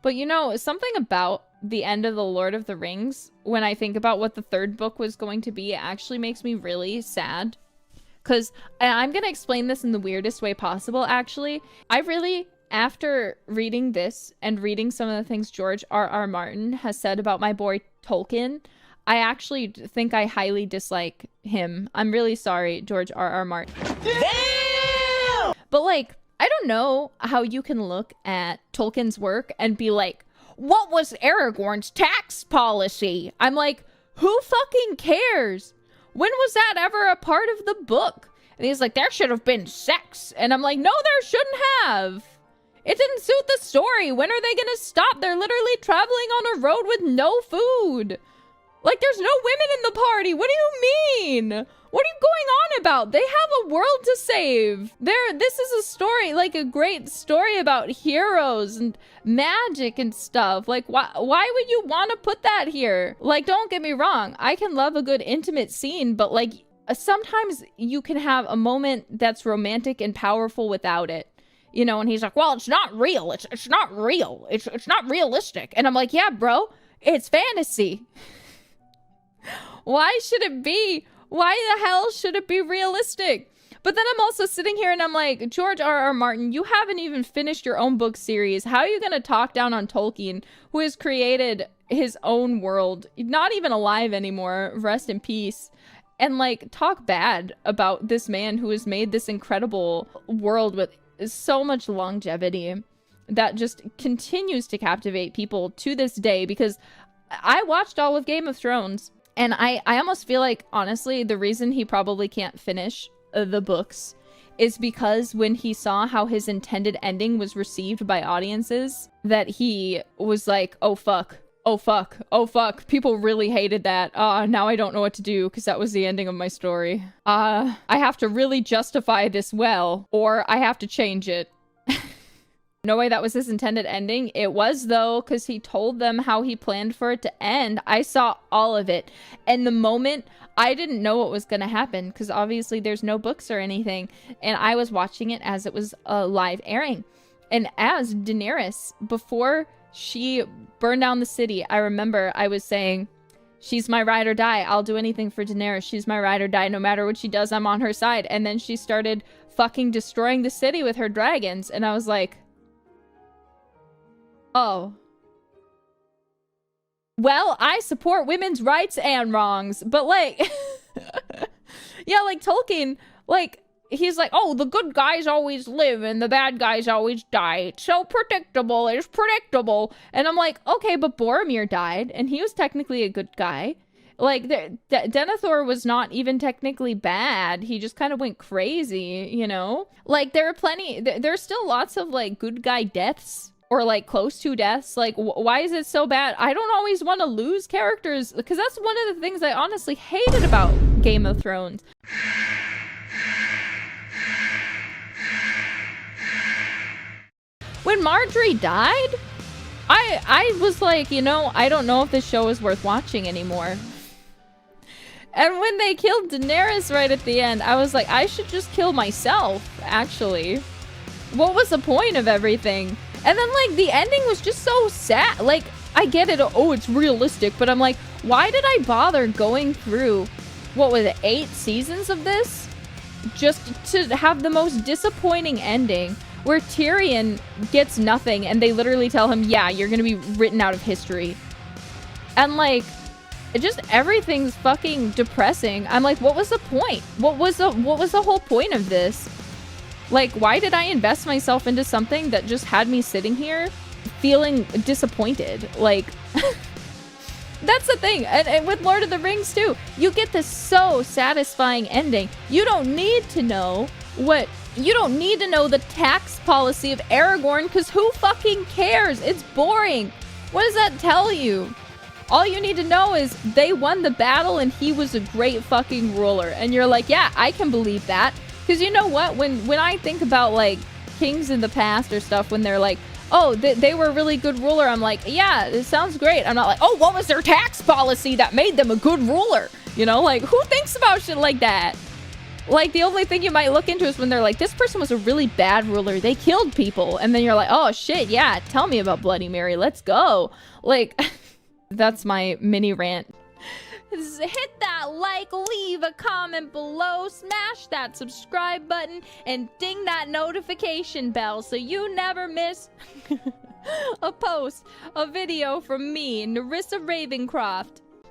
But you know, something about the end of The Lord of the Rings, when I think about what the third book was going to be, it actually makes me really sad. Because I'm going to explain this in the weirdest way possible, actually. I really, after reading this and reading some of the things George R.R. Martin has said about my boy Tolkien, I actually think I highly dislike him. I'm really sorry, George R.R. Martin. Damn! But like, I don't know how you can look at Tolkien's work and be like, what was Aragorn's tax policy? I'm like, who fucking cares? When was that ever a part of the book? And he's like, there should have been sex. And I'm like, no, there shouldn't have. It didn't suit the story. When are they gonna stop? They're literally traveling on a road with no food. Like, there's no women in the party. What do you mean? What are you going on about? They have a world to save. This is a story, like a great story about heroes and magic and stuff. Like, why would you want to put that here? Like, don't get me wrong. I can love a good intimate scene, but like, sometimes you can have a moment that's romantic and powerful without it. You know, and he's like, well, it's not real. It's not real. It's not realistic. And I'm like, yeah, bro, it's fantasy. Why should it be? Why the hell should it be realistic? But then I'm also sitting here and I'm like, George R.R. Martin, you haven't even finished your own book series. How are you going to talk down on Tolkien, who has created his own world, not even alive anymore, rest in peace, and like talk bad about this man who has made this incredible world with so much longevity that just continues to captivate people to this day? Because I watched all of Game of Thrones. And I almost feel like, honestly, the reason he probably can't finish the books is because when he saw how his intended ending was received by audiences, that he was like, oh fuck, oh fuck, oh fuck, people really hated that. Now I don't know what to do because that was the ending of my story. I have to really justify this well, or I have to change it. No way that was his intended ending. It was, though, because he told them how he planned for it to end. I saw all of it. And the moment, I didn't know what was going to happen, because obviously there's no books or anything. And I was watching it as it was live airing. And as Daenerys, before she burned down the city, I remember I was saying, she's my ride or die. I'll do anything for Daenerys. She's my ride or die. No matter what she does, I'm on her side. And then she started fucking destroying the city with her dragons. And I was like, oh. Well, I support women's rights and wrongs, but like, yeah, like Tolkien, like, he's like, oh, the good guys always live and the bad guys always die. It's so predictable. It's predictable. And I'm like, okay, but Boromir died and he was technically a good guy. Like, Denethor was not even technically bad. He just kind of went crazy, you know? Like, there are plenty, there's still lots of like good guy deaths. Or like close to deaths. Like, why is it so bad? I don't always want to lose characters, because that's one of the things I honestly hated about Game of Thrones. When Marjorie died, I was like, you know, I don't know if this show is worth watching anymore. And when they killed Daenerys right at the end, I was like, I should just kill myself, actually. What was the point of everything? And then, like, the ending was just so sad. Like, I get it. Oh, it's realistic. But I'm like, why did I bother going through, what was it, 8 seasons of this? Just to have the most disappointing ending where Tyrion gets nothing and they literally tell him, yeah, you're gonna be written out of history. And, like, it just, everything's fucking depressing. I'm like, what was the point? What was the whole point of this? Like, why did I invest myself into something that just had me sitting here feeling disappointed? Like, that's the thing. And with Lord of the Rings, too. You get this so satisfying ending. You don't need to know you don't need to know the tax policy of Aragorn, because who fucking cares? It's boring. What does that tell you? All you need to know is they won the battle and he was a great fucking ruler. And you're like, yeah, I can believe that. Because you know what? When I think about, like, kings in the past or stuff, when they're like, oh, they were a really good ruler, I'm like, yeah, it sounds great. I'm not like, oh, what was their tax policy that made them a good ruler? You know, like, who thinks about shit like that? Like, the only thing you might look into is when they're like, this person was a really bad ruler. They killed people. And then you're like, oh, shit, yeah, tell me about Bloody Mary. Let's go. Like, that's my mini rant. Hit that like, leave a comment below, smash that subscribe button, and ding that notification bell so you never miss a post, a video from me, Nerissa Ravencroft.